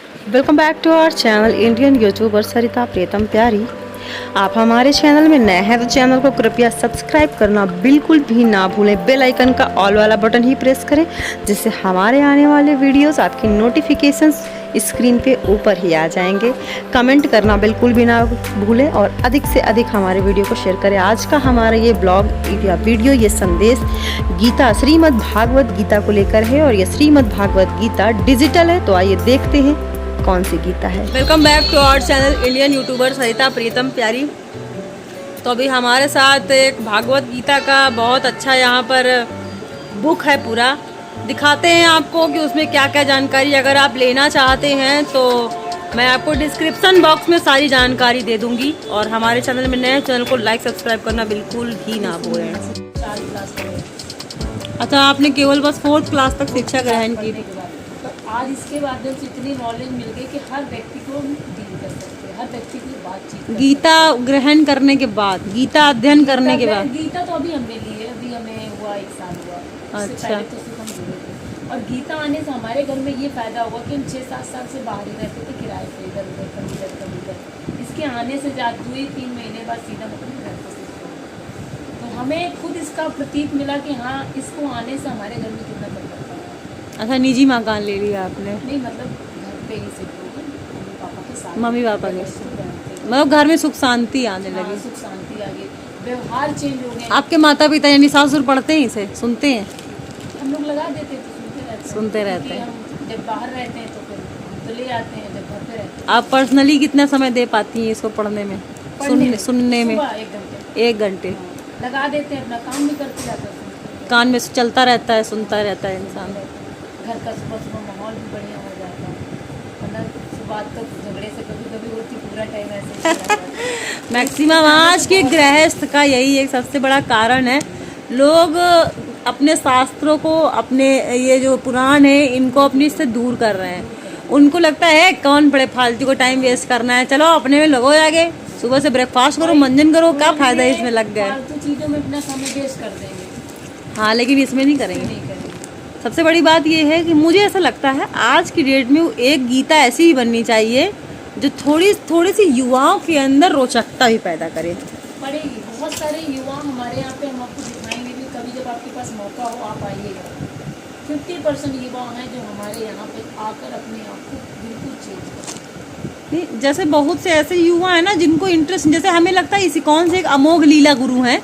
Welcome back to our channel Indian YouTuber Sarita Pritam Pyari. आप हमारे channel में नए हैं तो चैनल को कृपया सब्सक्राइब करना बिल्कुल भी ना भूलें। बेल आइकन का ऑल वाला बटन ही प्रेस करें जिससे हमारे आने वाले वीडियोस आपकी नोटिफिकेशंस स्क्रीन पे ऊपर ही आ जाएंगे। कमेंट करना बिल्कुल भी ना भूलें और अधिक से अधिक हमारे वीडियो को शेयर करें। आज का हमारा ये ब्लॉग या वीडियो, ये संदेश गीता श्रीमद् भागवत गीता को लेकर है और ये श्रीमद् भागवत गीता डिजिटल है। तो आइए देखते हैं कौन सी गीता है। Welcome back to our channel Indian YouTuber Sarita Pritam Pyari. तो अभी हमारे साथ एक भागवत गीता का बहुत अच्छा यहाँ पर बुक है, पूरा दिखाते हैं आपको कि उसमें क्या क्या जानकारी अगर आप लेना चाहते हैं तो मैं आपको डिस्क्रिप्शन बॉक्स में सारी जानकारी दे दूंगी। और हमारे चैनल में नए चैनल को लाइक सब्सक्राइब करना बिल्कुल भी ना भूलें। अच्छा, आपने केवल बस 4th क्लास तक शिक्षा ग्रहण की। आज इसके माध्यम से इतनी नॉलेज मिल गई कि हर व्यक्ति को डील कर सकते हैं, हर व्यक्ति की बातचीत। गीता ग्रहण करने के बाद, गीता अध्ययन करने के बाद, गीता तो अभी हमने ली है, अभी हमें हुआ 1 साल हुआ। अच्छा। पहले तो सिर्फ हम जुड़े थे और गीता आने से हमारे घर में ये फायदा हुआ कि हम 6-7 साल से बाहर ही रहते थे, किराए पे, इधर उधर कभी इधर। इसके आने से 2-3 महीने बाद सीधा अपने घर पर शिफ्ट हो। तो हमें खुद इसका प्रतीक मिला कि हाँ, इसको आने से हमारे घर में कितना बदलाव पड़ा। अच्छा, निजी मकान ले लिया आपने? नहीं, मतलब घर पे ही शिफ्ट हो गए, मम्मी पापा के साथ। मम्मी पापा के मतलब घर में सुख शांति आने लगी। हाँ, सुख शांति आ गई, व्यवहार चेंज हो गए। आपके माता पिता यानी सास ससुर पढ़ते हैं, इसे सुनते हैं? हम लोग लगा देते तो सुनते रहते हैं। हम जब बाहर रहते हैं तो फिर हम तो ले आते हैं, जब घर पे रहते हैं। आप पर्सनली कितना समय दे पाती हैं इसको पढ़ने में, सुनने में? 1 घंटे। 1 घंटे लगा देते हैं, अपना काम भी करते जाते हैं, कान में चलता रहता है, सुनता रहता है इंसान। घर का सुबह माहौल भी बढ़िया हो जाता है, वरना सुबह तक झगड़े से कभी कभी होती, पूरा टाइम ऐसे मैक्सिमम आज के गृहस्थ का यही एक सबसे बड़ा कारण है। लोग अपने शास्त्रों को, अपने ये जो पुराण है, इनको अपने से दूर कर रहे हैं। उनको लगता है कौन बड़े फालतू को टाइम वेस्ट करना है, चलो अपने में लगो, आगे सुबह से ब्रेकफास्ट करो, मंजन करो, क्या फायदा है इसमें लग गए। फालतू चीजों में अपना समय वेस्ट कर देंगे। हाँ, लेकिन इसमें नहीं करेंगे। सबसे बड़ी बात यह है कि मुझे ऐसा लगता है आज की डेट में एक गीता ऐसी ही बननी चाहिए जो थोड़ी सी युवाओं के अंदर रोचकता भी पैदा करे। पड़ेगी, बहुत सारे युवा हमारे यहाँ पे, हम आपको दिखाएंगे भी कभी, जब आपके पास मौका हो आप आइएगा। 50% युवा हैं जो हमारे यहाँ पे आकर अपने आप को बिल्कुल चेंज कर। नहीं, जैसे बहुत से ऐसे युवा हैं ना जिनको इंटरेस्ट, जैसे हमें लगता है इसी कौन से एक अमोघ लीला गुरु हैं,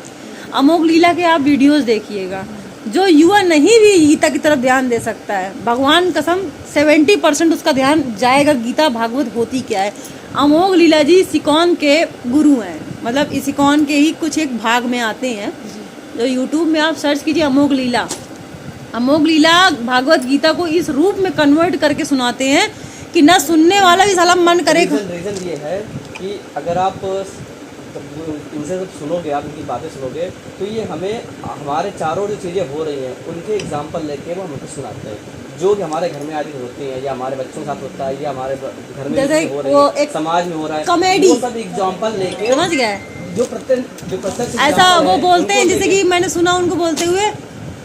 अमोघ लीला के आप वीडियोस देखिएगा। जो युवा नहीं भी गीता की तरफ ध्यान दे सकता है, भगवान कसम 70% उसका ध्यान जाएगा गीता भागवत होती क्या है। अमोघ लीला जी सिकॉन के गुरु हैं, मतलब इसिकॉन के ही कुछ एक भाग में आते हैं। जो यूट्यूब में आप सर्च कीजिए अमोघ लीला, अमोघ लीला भागवत गीता को इस रूप में कन्वर्ट करके सुनाते हैं कि ना सुनने वाला भी साला मन करे। रीज़न ये है कि अगर आप इनसे जब सुनोगे, आप इनकी बातें सुनोगे, तो ये हमें हमारे चारों जो चीज़ें हो रही हैं उनके एग्जाम्पल लेके वो हमको सुनाते हैं, जो कि हमारे घर में आज होती हैं, या हमारे बच्चों के साथ होता है, या हमारे घर में हो रही है, समाज में हो रहा है, कॉमेडी, वो सब एग्जाम्पल लेके, समझ गए? जो प्रत्यक्ष ऐसा वो बोलते हैं, जैसे कि मैंने सुना उनको बोलते हुए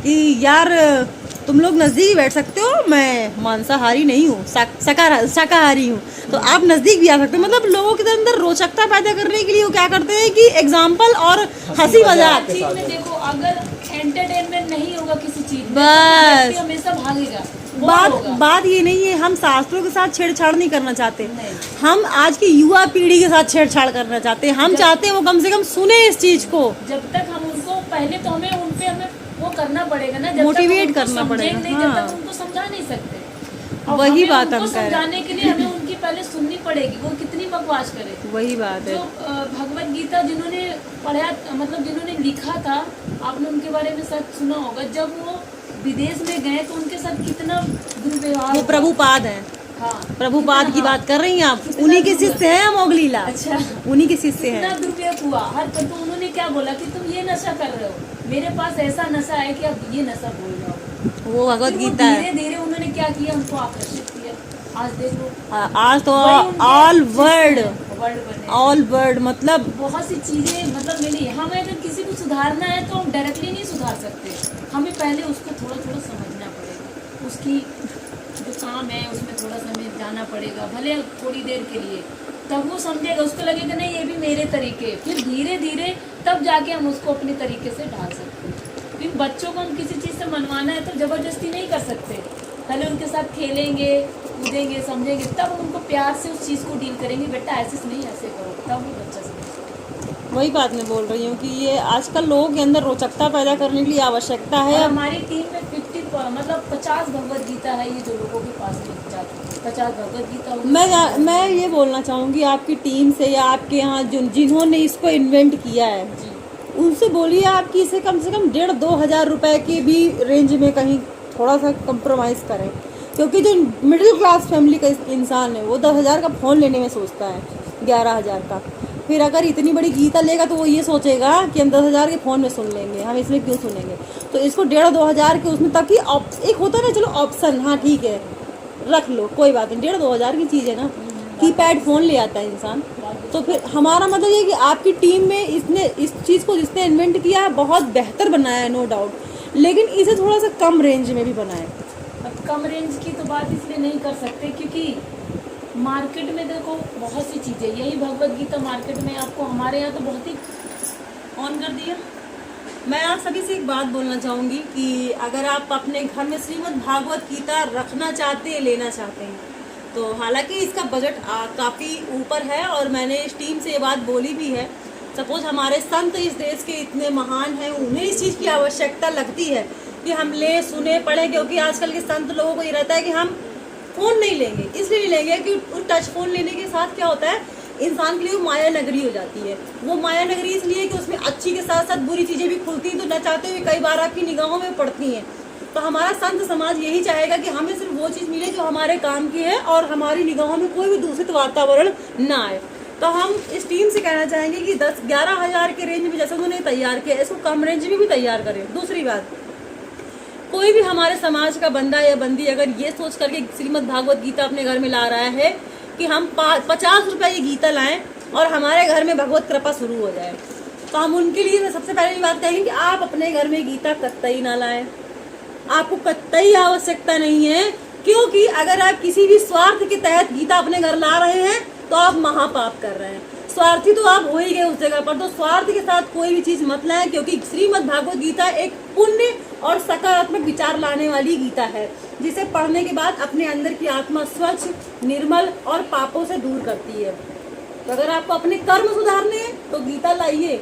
कि यार तुम लोग नज़दीक बैठ सकते हो, मैं मांसाहारी नहीं हूँ, शाकाहारी हूँ, तो आप नज़दीक भी आ सकते हो। मतलब लोगों के अंदर रोचकता पैदा करने के लिए वो क्या करते हैं कि एग्जाम्पल और हंसी मजाक। चीज में देखो, अगर एंटरटेनमेंट नहीं होगा किसी चीज में, बस तो हमेशा भागेगा। बात ये नहीं है, हम शास्त्रों के साथ छेड़छाड़ नहीं करना चाहते, हम आज की युवा पीढ़ी के साथ छेड़छाड़ करना चाहते हैं। हम चाहते हैं वो कम से कम सुने इस चीज को। जब तक हम उनको, पहले तो हमें उनपे हमें वो करना पड़ेगा ना, मोटिवेट करना पड़ेगा। नहीं, जब तक उनको समझा नहीं सकते। वही बात हम कह रहे हैं, समझाने के लिए हमें उनकी पहले सुननी पड़ेगी, वो कितनी बकवास करे। वही बात है। जो भगवत गीता जिन्होंने पढ़ा, मतलब जिन्होंने लिखा था, आपने उनके बारे में शायद सुना होगा, जब वो विदेश में गए तो उनके साथ कितना दुर्व्यवहार। वो प्रभुपाद हैं। हाँ, प्रभुपाद की बात कर रही हैं आप? उन्हीं के शिष्य हैं अमोघ लीला। अच्छा, उन्हीं के शिष्य हैं। कितना दुर्व्यवहार हुआ हर पर। तो उन्होंने क्या बोला कि तुम ये नशा कर रहे हो, मेरे पास ऐसा नशा है कि अब ये नशा भूल जाओ। वो भगवत गीता है। धीरे धीरे उन्होंने क्या किया, हमको आकर्षित किया। आज देख लो, आज तो ऑल वर्ड मतलब बहुत सी चीजें, मतलब मैंने हमें अगर किसी को सुधारना है तो हम डायरेक्टली नहीं सुधार सकते, हमें पहले उसको थोड़ा थोड़ा समझना पड़ेगा, उसकी जो काम है, उसमें थोड़ा समय जाना पड़ेगा, भले थोड़ी देर के लिए, तब वो समझेगा, उसको लगेगा नहीं ये भी मेरे तरीके, फिर धीरे धीरे तब जाके हम उसको अपने तरीके से ढाल सकते हैं। फिर बच्चों को हम किसी चीज़ से मनवाना है तो ज़बरदस्ती नहीं कर सकते, पहले उनके साथ खेलेंगे, कूदेंगे, समझेंगे, तब उनको प्यार से उस चीज़ को डील करेंगे, बेटा ऐसे नहीं ऐसे करो, तब वो बच्चा समझेगा। वही बात मैं बोल रही हूँ कि ये आजकल लोगों के अंदर रोचकता पैदा करने के लिए आवश्यकता और है। हमारी टीम में 50 भगवत गीता है, ये जो लोगों के पास में जाती है 50 भगवत गीता। मैं ये बोलना चाहूँगी आपकी टीम से या आपके यहाँ जिन्होंने इसको इन्वेंट किया है, उनसे बोलिए आप कि इसे कम से कम 1,500-2 हज़ार रुपए की भी रेंज में कहीं थोड़ा सा कंप्रोमाइज़ करें, क्योंकि जो मिडिल क्लास फैमिली का इंसान है वो 10,000 का फ़ोन लेने में सोचता है, 11,000 का। फिर अगर इतनी बड़ी गीता लेगा तो वो ये सोचेगा कि हम 10,000 के फ़ोन में सुन लेंगे, हम इसमें क्यों सुनेंगे। तो इसको 1,500-2 हज़ार के उसमें, ताकि एक होता है ना, चलो ऑप्शन, हाँ ठीक है रख लो कोई बात नहीं, 1,500-2 हज़ार की चीज़ है ना, कीपैड फ़ोन ले आता है इंसान। तो फिर हमारा मतलब ये कि आपकी टीम में इसने इस चीज़ को जिसने इन्वेंट किया है बहुत बेहतर बनाया है, नो डाउट, लेकिन इसे थोड़ा सा कम रेंज में भी बनाए। अब कम रेंज की तो बात इसलिए नहीं कर सकते क्योंकि मार्केट में देखो बहुत सी चीज़ें, यही भगवत गीता मार्केट में आपको, हमारे यहाँ तो बहुत ही ऑन कर दिया। मैं आप सभी से एक बात बोलना चाहूँगी कि अगर आप अपने घर में श्रीमद् भागवत गीता रखना चाहते हैं, लेना चाहते हैं, तो हालांकि इसका बजट काफ़ी ऊपर है और मैंने इस टीम से ये बात बोली भी है। सपोज हमारे संत इस देश के इतने महान हैं, उन्हें इस चीज़ की आवश्यकता लगती है कि हम ले, सुने, पढ़ें, क्योंकि आजकल के संत लोगों को ये रहता है कि हम फ़ोन नहीं लेंगे, इसलिए नहीं लेंगे कि उस टच फ़ोन लेने के साथ क्या होता है, इंसान के लिए वो माया नगरी हो जाती है। वो माया नगरी इसलिए कि उसमें अच्छी के साथ साथ बुरी चीज़ें भी खुलती हैं, तो न चाहते हुए कई बार आपकी निगाहों में पड़ती हैं। तो हमारा संत समाज यही चाहेगा कि हमें सिर्फ वो चीज़ मिले जो हमारे काम की है और हमारी निगाहों में कोई भी दूषित वातावरण ना आए। तो हम इस टीम से कहना चाहेंगे कि 10-11 हज़ार के रेंज में जैसे उन्होंने तैयार किया, इसको कम रेंज में भी तैयार करें। दूसरी बात, कोई भी हमारे समाज का बंदा या बंदी अगर ये सोच करके श्रीमद् भागवत गीता अपने घर में ला रहा है कि हम 50 रुपये की गीता लाएं और हमारे घर में भगवत कृपा शुरू हो जाए, तो हम उनके लिए सबसे पहले ये बात कहेंगे कि आप अपने घर में गीता कतई ना लाएं, आपको कतई आवश्यकता नहीं है। क्योंकि अगर आप किसी भी स्वार्थ के तहत गीता अपने घर ला रहे हैं तो आप महापाप कर रहे हैं। स्वार्थी तो आप हो ही गए उस जगह पर, तो स्वार्थ के साथ कोई भी चीज़ मत लाएं, क्योंकि श्रीमद् भागवत गीता एक पुण्य और सकारात्मक विचार लाने वाली गीता है, जिसे पढ़ने के बाद अपने अंदर की आत्मा स्वच्छ, निर्मल और पापों से दूर करती है। तो अगर आपको अपने कर्म सुधारने हैं तो गीता लाइए,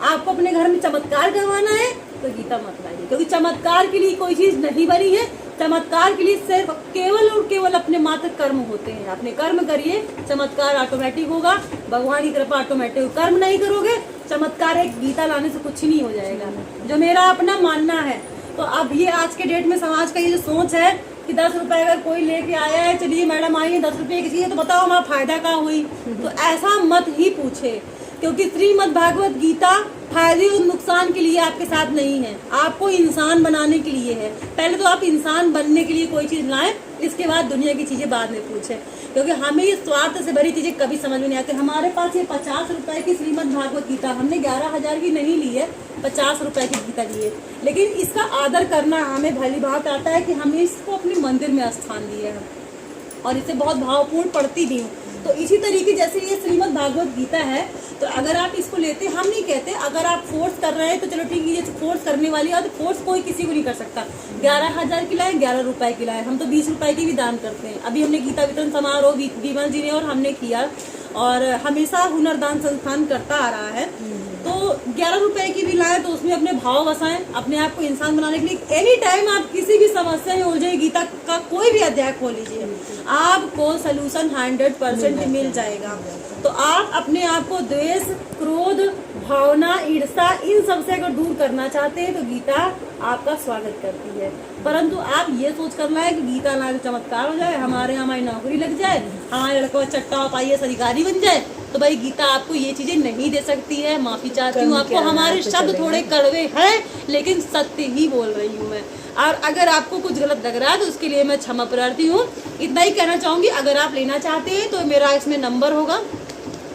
आपको अपने घर में चमत्कार करवाना है तो गीता मत लाइए, क्योंकि चमत्कार के लिए कोई चीज़ नहीं बनी है। चमत्कार के लिए सिर्फ केवल और केवल अपने मात्र कर्म होते हैं। अपने कर्म करिए, चमत्कार ऑटोमेटिक होगा, भगवान की कृपा ऑटोमेटिक। कर्म नहीं करोगे, चमत्कार एक गीता लाने से कुछ नहीं हो जाएगा, जो मेरा अपना मानना है। तो अब ये आज के डेट में समाज का ये जो सोच है कि 10 रुपए अगर कोई लेके आया है, चलिए मैडम आइए 10 रुपये की चीज़ है तो बताओ हमारा फायदा क्या हुई, तो ऐसा मत ही पूछे, क्योंकि श्रीमद् भागवत गीता फायदे और नुकसान के लिए आपके साथ नहीं है, आपको इंसान बनाने के लिए है। पहले तो आप इंसान बनने के लिए कोई चीज़ लाएं, इसके बाद दुनिया की चीज़ें बाद में पूछें, क्योंकि हमें ये स्वार्थ से भरी चीज़ें कभी समझ में नहीं आती। हमारे पास ये 50 रुपए की श्रीमद् भागवत गीता, हमने 11,000 की नहीं ली है, 50 रुपए की गीता ली है, लेकिन इसका आदर करना हमें भली बात आता है कि हमने इसको अपने मंदिर में स्थान दिया है और इसे बहुत भावपूर्ण पढ़ती भी हूँ। तो इसी तरीके जैसे ये श्रीमद् भागवत गीता है, तो अगर आप इसको लेते, हम नहीं कहते अगर आप फोर्स कर रहे हैं तो चलो ठीक है, ये फोर्स करने वाली है तो फोर्स कोई किसी को नहीं कर सकता। 11,000 की लाए, 11 रुपए की लाए, हम तो 20 रुपए की भी दान करते हैं। अभी हमने गीता वितरण समारोह विमल जी ने और हमने किया, और हमेशा हुनरदान संस्थान करता आ रहा है। तो 11 रुपए की भी लाए तो उसमें अपने भाव बसाएं, अपने आप को इंसान बनाने के लिए। एनी टाइम आप किसी भी समस्या में उलझे, गीता का कोई भी अध्याय खोल लीजिए, आपको सलूशन 100% मिल जाएगा। तो आप अपने आप को द्वेष, क्रोध, भावना, ईर्ष्या, इन सबसे अगर दूर करना चाहते हैं तो गीता आपका स्वागत करती है। परंतु आप ये सोच कर लाए कि गीता लाए तो चमत्कार हो जाए, हमारे यहाँ हमारी नौकरी लग जाए, हमारे लड़का चट्टा IAS अधिकारी बन जाए, तो भाई गीता आपको ये चीजें नहीं दे सकती है। माफी चाहती हूँ आपको, हमारे शब्द थोड़े कड़वे हैं लेकिन सत्य ही बोल रही हूँ मैं। और अगर आपको कुछ गलत लग रहा है तो उसके लिए मैं क्षमा प्रार्थी हूँ। इतना ही कहना चाहूँगी, अगर आप लेना चाहते हैं तो मेरा इसमें नंबर होगा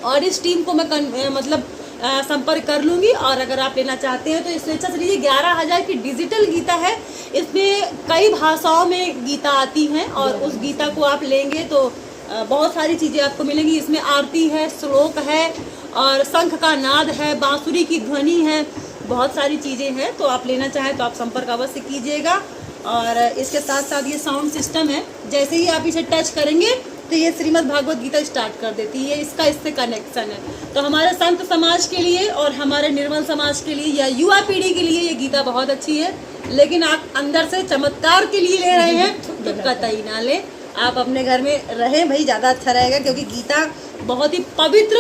और इस टीम को मैं मतलब संपर्क कर लूँगी। और अगर आप लेना चाहते हैं तो इससे अच्छा से लीजिए। 11,000 की डिजिटल गीता है, इसमें कई भाषाओं में गीता आती हैं और उस गीता को आप लेंगे तो बहुत सारी चीज़ें आपको मिलेंगी। इसमें आरती है, श्लोक है और शंख का नाद है, बांसुरी की ध्वनि है, बहुत सारी चीज़ें हैं। तो आप लेना चाहें तो आप संपर्क अवश्य कीजिएगा। और इसके साथ साथ ये साउंड सिस्टम है, जैसे ही आप इसे टच करेंगे तो ये श्रीमद् भागवत गीता स्टार्ट कर देती है। इसका इससे कनेक्शन है। तो हमारे संत समाज के लिए और हमारे निर्मल समाज के लिए या युवा पीढ़ी के लिए ये गीता बहुत अच्छी है। लेकिन आप अंदर से चमत्कार के लिए ले रहे हैं तो कतई ना ले, आप अपने घर में रहें भाई, ज़्यादा अच्छा रहेगा, क्योंकि गीता बहुत ही पवित्र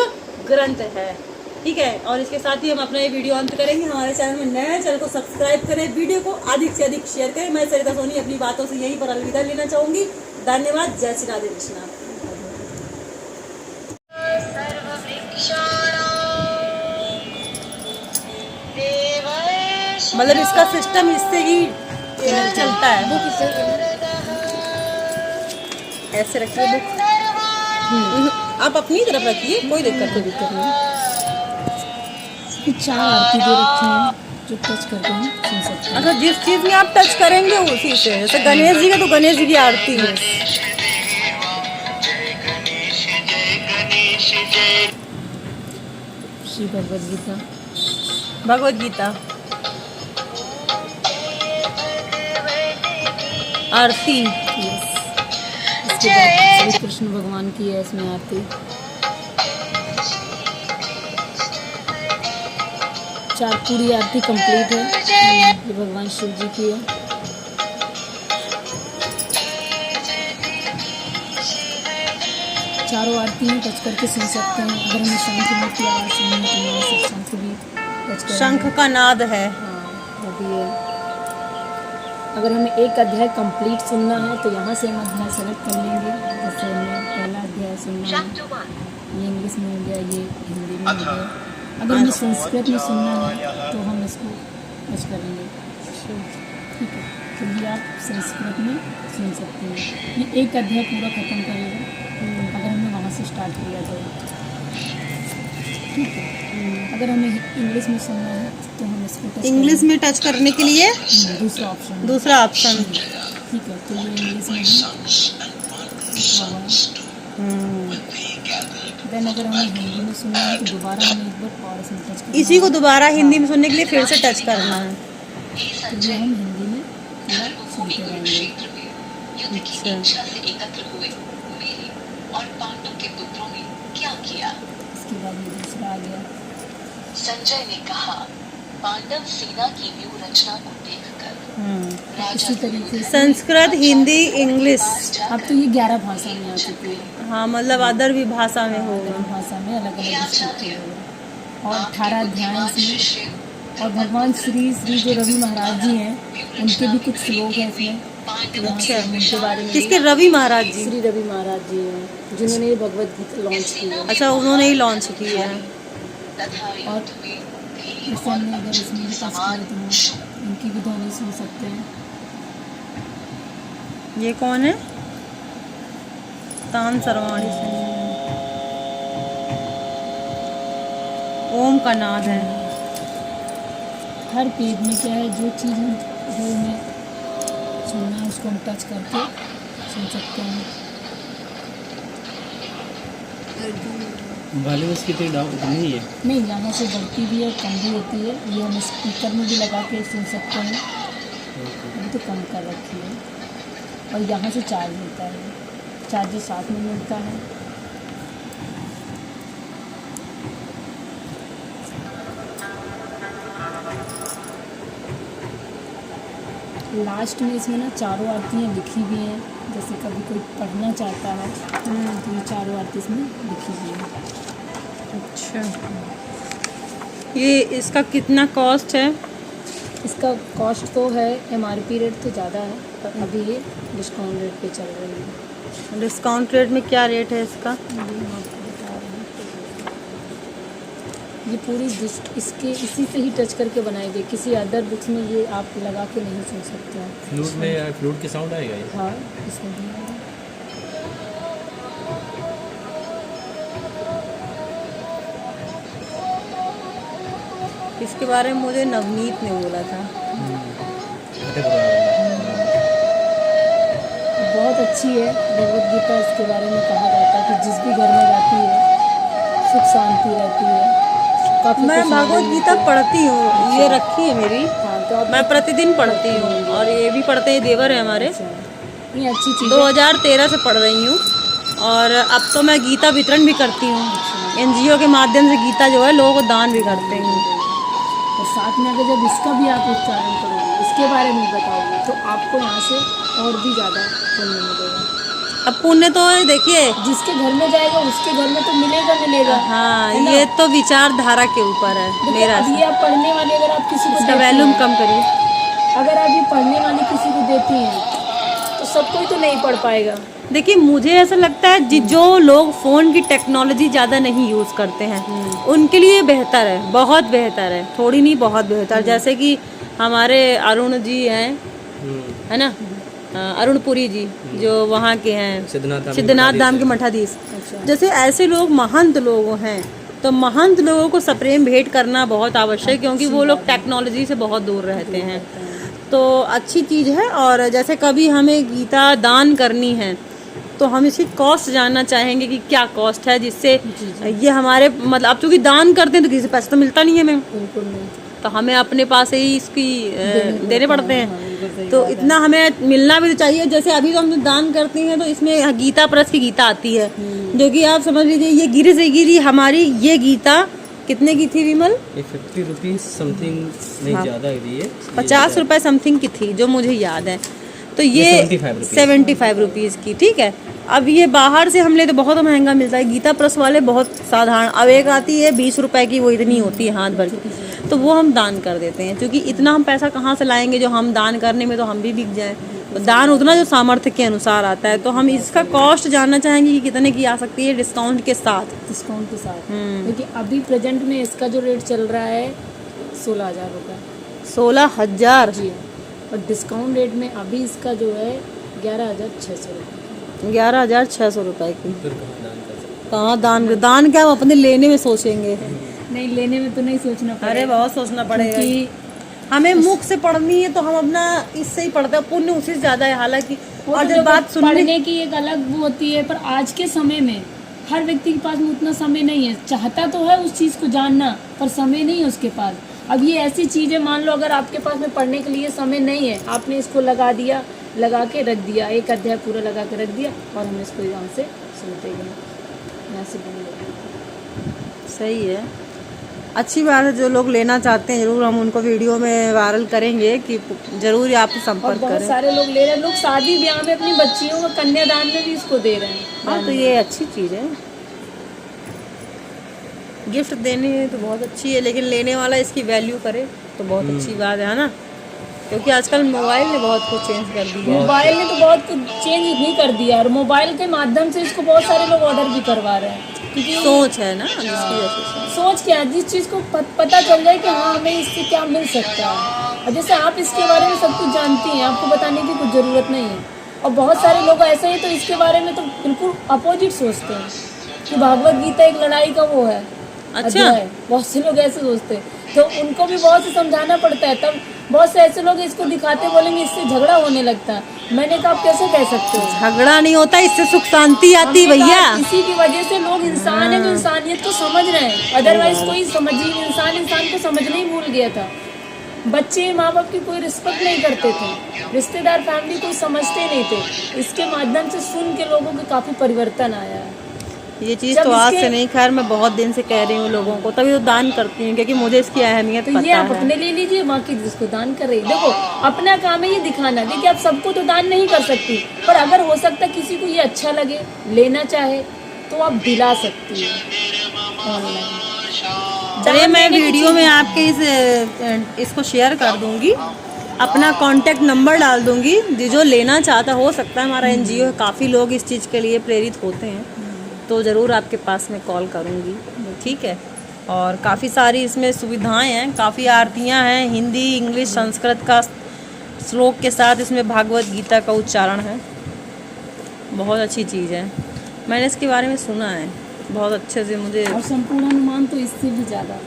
ग्रंथ है। ठीक है। और इसके साथ ही हम अपना ये वीडियो अंत करेंगे। हमारे चैनल में नए, चैनल को सब्सक्राइब करें, वीडियो को अधिक से अधिक शेयर करें। मैं सरिता सोनी अपनी बातों से यहीं पर अलविदा लेना चाहूँगी। धन्यवाद। जय श्री राधे कृष्णा। मतलब इसका सिस्टम इससे ही चलता है। बुक ऐसे रखिए, बुक आप अपनी तरफ रखिए, कोई दिक्कत नहीं। चार आरती दे रखी हैं जो टच करके हम सुन सकते हैं। अच्छा, जिस चीज में आप टच करेंगे उसी से, जैसे गणेश जी का तो गणेश जी की आरती है। श्री भगवद गीता, भगवद गीता आरती। इसके बाद श्री कृष्ण भगवान की है इसमें आरती। चार पूरी आरती कंप्लीट है। ये भगवान शिव जी की है। चारों आरती में टच करके सुन सकते हैं। अगर हमें शंख की आवाज़ सुननी है तो यहाँ शंख भी टच करेंगे। शंख का नाद है। हाँ, वो भी है। अगर हमें एक अध्याय कंप्लीट सुनना है तो यहाँ से हम अध्याय सेलेक्ट कर लेंगे। जैसे हमें पहला अध्याय सुनना है, ये इंग्लिश में हो गया, ये हिंदी में हो गया। अगर हमें संस्कृत में सुनना है तो हम इसको टच करेंगे। ठीक है, तो ये आप संस्कृत में सुन सकते हैं। ये एक अध्याय पूरा ख़त्म करेगा अगर हमने वहाँ से स्टार्ट किया तो। ठीक है। अगर हमें इंग्लिश में सुनना है तो हम इसको टच इंग्लिश में टच करने के लिए दूसरा ऑप्शन। ठीक है, तो ये इंग्लिश में देन अगर हमें हिंदी में सुनना है तो दोबारा हमें एक बार और इसमें टच करना इसी को दोबारा हिंदी में सुनने के लिए फिर से टच करना है। तो ये हम हिंदी में पूरा सुनते रहेंगे। अच्छा, इसके बाद ये दूसरा आ गया। संजय ने कहा, पांडव सेना की व्यूह रचना को देखकर इसी तरीके से संस्कृत, हिंदी, इंग्लिश। अब तो ये 11 भाषा में आ चुकी है। हाँ, मतलब अदर भी भाषा में होगा। अलग भाषा में अलग अलग डिस्ट्रिक्ट के होगा। और 18 अध्याय इसमें। और भगवान श्री जो रवि महाराज जी हैं उनके भी कुछ श्लोक हैं इसमें। अच्छा, उनके बारे में किसके? रवि महाराज जी। श्री रवि महाराज जी हैं जिन्होंने ये भगवद गीता लॉन्च की है। अच्छा, उन्होंने ही लॉन्च की है। और जैसे हमने अगर इसमें टच किया तो उनकी भी ध्वनि सुन सकते हैं। ये कौन है? तान सर्वाणी से ओम का नाद है। हर पेज में क्या है, जो चीज़ हम जो हमें सुनना है उसको हम टच करके सुन सकते हैं। वाले उसकी तो डाउट नहीं है। नहीं, यहाँ से बढ़ती भी है, कम भी होती है। ये हम स्पीकर में भी लगा के सुन सकते हैं। अभी तो कम कर रखी है। और यहाँ से चार्ज होता है, चार्जर साथ में मिलता है। लास्ट में इसमें ना चारों आरतियाँ लिखी हुई हैं। जैसे कभी कोई पढ़ना चाहता है तो ये चारों आरती इसमें लिखी हुई है। अच्छा, ये इसका कितना कॉस्ट है? इसका कॉस्ट तो है, MRP रेट तो ज़्यादा है, पर अभी ये डिस्काउंट रेट पे चल रही है। डिस्काउंट रेट में क्या रेट है इसका? ये हम आपको बता रहे हैं। ये पूरी इसके इसी से ही टच करके बनाई गई। किसी अदर बुक्स में ये आप लगा के नहीं सुन सकते हैं। फ्लूट में फ्लूट के साउंड आएगा ये? हाँ, इसमें भी आएगा। इसके बारे में मुझे नवनीत ने बोला था। बहुत अच्छी है भगवत गीता। इसके बारे में कहा जाता है कि जिस भी घर में जाती है सुख शांति रहती है। काफी मैं कुछ भगवत knowledge गीता मिलती है। पढ़ती हूँ, ये रखी है मेरी, हाँ, तो आप मैं प्रतिदिन पढ़ती हूँ और ये भी पढ़ते हैं, देवर है हमारे। ये अच्छी चीज़ है। 2013 से पढ़ रही हूँ और अब तो मैं गीता वितरण भी करती हूँ। NGO के माध्यम से गीता जो है लोगों को दान भी करते हैं। और साथ में अगर जब इसका भी आप उच्चारण करोगे, इसके बारे में बताओगे, तो आपको यहाँ से और भी ज़्यादा पुण्य मिलेगा। अब पुण्य तो देखिए, जिसके घर में जाएगा उसके घर में तो मिलेगा। हाँ, है ना? ये तो विचारधारा के ऊपर है देखो, मेरा। अब ये आप पढ़ने वाले अगर आप किसी को इसका देती वैल्यूम हैं, कम करिए। अगर आप ये पढ़ने वाली किसी को देती हैं तो सब कोई तो नहीं पढ़ पाएगा। देखिए, मुझे ऐसा लगता है जो लोग फ़ोन की टेक्नोलॉजी ज़्यादा नहीं यूज़ करते हैं उनके लिए बेहतर है, बहुत बेहतर है, थोड़ी नहीं बहुत बेहतर। जैसे कि हमारे अरुण जी हैं, है ना, अरुणपुरी जी जो वहाँ के हैं, सिद्धनाथ धाम के मठाधीश। जैसे ऐसे लोग महंत लोग हैं, तो महंत लोगों को सप्रेम भेंट करना बहुत आवश्यक है, क्योंकि वो लोग टेक्नोलॉजी से बहुत दूर रहते हैं। तो अच्छी चीज़ है। और जैसे कभी हमें गीता दान करनी है तो हम इसकी कॉस्ट जानना चाहेंगे कि क्या कॉस्ट है, जिससे ये हमारे मतलब अब चूँकि दान करते हैं तो किसी से पैसा तो मिलता नहीं है हमें, बिल्कुल नहीं। तो हमें अपने पास से ही इसकी देने पड़ते हैं। तो इतना हमें मिलना भी तो चाहिए। जैसे अभी तो हम दान करते हैं तो इसमें गीता प्रेस की गीता आती है, जो कि आप समझ लीजिए ये गिरी से गिरी हमारी ये गीता कितने की थी विमल? ये 50 रुपीज़ समथिंग नहीं हाँ। ज़्यादा है ये 50 रुपये समथिंग की थी जो मुझे याद है। तो ये 75 रुपीज़ की, ठीक है। अब ये बाहर से हम ले तो बहुत महंगा मिलता है, गीता प्रेस वाले बहुत साधारण। अब एक आती है 20 रुपए की, वो इतनी होती है हाथ भर की, तो वो हम दान कर देते हैं, क्योंकि इतना हम पैसा कहाँ से लाएंगे जो हम दान करने में तो हम भी बिक जाएं। तो दान उतना जो सामर्थ्य के अनुसार आता है। तो हम इसका कॉस्ट जानना चाहेंगे कि कितने की आ सकती है डिस्काउंट के साथ। डिस्काउंट के साथ देखिए अभी प्रेजेंट में इसका जो रेट चल रहा है 16,000 रुपये। 16,000 जी हाँ। और डिस्काउंट रेट में अभी इसका जो है 11,600 रुपये। 11,600 रुपये की। फिर कहाँ दान कर सकते कहाँ दान क्या, हम अपने लेने में सोचेंगे। नहीं, लेने में तो नहीं सोचना पड़ेगा। अरे बहुत सोचना पड़ेगा क्योंकि हमें मुख से पढ़नी है तो हम अपना इससे ही पढ़ते हैं, पुण्य उसी से ज्यादा है हालांकि। और तो जब बात सुनने पढ़ने की एक अलग वो होती है, पर आज के समय में हर व्यक्ति के पास में उतना समय नहीं है। चाहता तो है उस चीज़ को जानना, पर समय नहीं है उसके पास। अब ये ऐसी चीज़ है, मान लो अगर आपके पास में पढ़ने के लिए समय नहीं है, आपने इसको लगा के रख दिया, एक अध्याय पूरा लगा के रख दिया और हम इसको यहाँ से सुनते गए, यहाँ से बन गए। सही है, अच्छी बात है। जो लोग लेना चाहते हैं जरूर हम उनको वीडियो में वायरल करेंगे कि जरूर आपसे और संपर्क बहुत करें। सारे लोग ले रहे हैं, लोग शादी ब्याह में अपनी बच्चियों को कन्यादान में भी इसको दे रहे हैं। हाँ, तो ये अच्छी चीज़ है। गिफ्ट देने तो बहुत अच्छी है, लेकिन लेने वाला इसकी वैल्यू करे तो बहुत अच्छी बात है ना, क्योंकि आजकल मोबाइल ने बहुत कुछ चेंज कर दिया है। मोबाइल ने तो बहुत कुछ चेंज भी कर दिया, और मोबाइल के माध्यम से इसको बहुत सारे लोग ऑर्डर भी करवा रहे हैं, क्योंकि सोच है ना जिसकी वजह से। सोच क्या है, जिस चीज़ को पता चल जाए कि हाँ हमें इससे क्या मिल सकता है। और जैसे आप इसके बारे में सब कुछ जानती हैं, आपको बताने की कुछ ज़रूरत नहीं है। और बहुत सारे लोग ऐसे हैं तो इसके बारे में तो बिल्कुल अपोजिट सोचते हैं कि भागवत गीता एक लड़ाई का वो है। अच्छा, बहुत से लोग ऐसे सोचते हैं, तो उनको भी बहुत से समझाना पड़ता है। तब बहुत से ऐसे लोग इसको दिखाते बोलेंगे इससे झगड़ा होने लगता है। मैंने कहा आप कैसे कह सकते हो, झगड़ा नहीं होता, इससे सुख शांति आती है भैया। इसी की वजह से लोग इंसान है जो इंसानियत को समझ रहे हैं, अदरवाइज कोई इंसान को समझना ही भूल गया था। बच्चे माँ बाप की कोई रिस्पेक्ट नहीं करते थे, रिश्तेदार फैमिली कोई समझते नहीं थे। इसके माध्यम से सुन के लोगों के काफ़ी परिवर्तन आया है। ये चीज़ तो आज से नहीं, खैर मैं बहुत दिन से कह रही हूँ लोगों को, तभी तो दान करती हूँ क्योंकि मुझे इसकी अहमियत तो पता ये आप है। अपने ले लीजिए, बाकी जिसको दान कर रही है। देखो अपना काम है ये दिखाना। देखिए आप सबको तो दान नहीं कर सकती, पर अगर हो सकता है किसी को ये अच्छा लगे, लेना चाहे, तो आप दिला सकती है ऑनलाइन। चलिए मैं वीडियो में आपके इसको शेयर कर दूंगी, अपना कांटेक्ट नंबर डाल दूंगी। जो लेना चाहता, हो सकता है हमारा NGO काफ़ी लोग इस चीज़ के लिए प्रेरित होते हैं, तो ज़रूर आपके पास में कॉल करूँगी, ठीक है। और काफ़ी सारी इसमें सुविधाएं हैं, काफ़ी आरतियां हैं, हिंदी, इंग्लिश, संस्कृत का श्लोक के साथ इसमें भागवत गीता का उच्चारण है। बहुत अच्छी चीज़ है, मैंने इसके बारे में सुना है बहुत अच्छे से मुझे। और संपूर्ण अनुमान तो इससे भी ज़्यादा।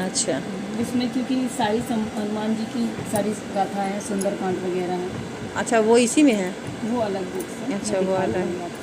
अच्छा, अब इसमें क्योंकि सारी हनुमान जी की सारी गाथा है, सुंदरकांड वगैरह है, अच्छा वो इसी में है। वो अलग बुक से अच्छा, मैं वो दिखा अलग। दूँगी आपको।